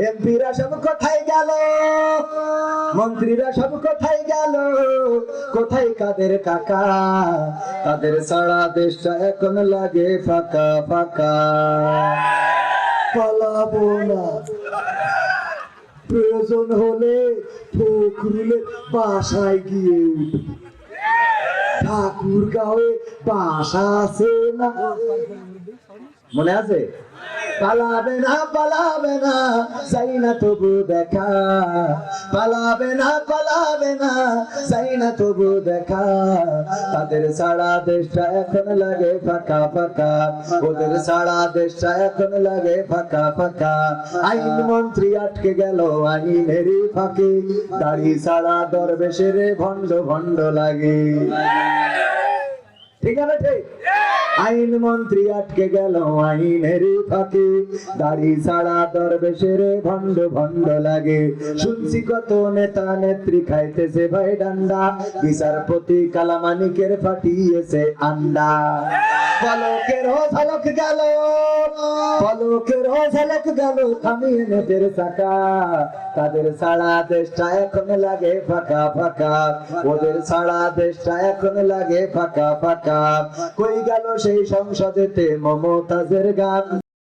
এমপিরা সব কোথায় গেল, মন্ত্রীরা সব কোথায় গেল, কোথায় কাদের কাকা? তাদের সারা দেশটা এখন লাগে ফাঁকা ফাঁকা। পালাবো না, প্রয়োজন হলে ফখরুলের বাসায় গিয়ে উঠি। ঠাকুর গাঁয়ে বাসা আছে না, মনে আছে? পালাবে না পালাবে না, চাই না তবু দেখা। পালাবে না পালাবে না, চাই না তবু দেখা। তাদের সারা দেশটা এখন লাগে ফাঁকা ফাঁকা, ওদের সারা দেশটা এখন লাগে ফাঁকা ফাঁকা। আইন মন্ত্রী আটকে গেল আইনেরই ফাঁকে, দাড়ি সারা দরবেশের ভণ্ড ভণ্ড লাগে। ঠিক আছে ঠিক? আইন মন্ত্রী আটকে গেল আইনের ফাঁকে, দাড়ি ছাড়া দরবেশের ভণ্ড ভণ্ড লাগে। শুনছি কত নেতা নেত্রী খাইতেছে ভাই ডান্ডা, বিচারপতি কালামানিকের ফাটিয়েছে আন্ডা। পলকের ঝলক গেল, পলকের ঝলক গেল থামিয়ে নেটের চাকা। তাদের সারা দেশটা এখন লাগে ফাঁকা ফাঁকা, ওদের সারা দেশটা এখন লাগে ফাঁকা ফাঁকা। কই গেল সেই সংসদেতে মমতাজের গান?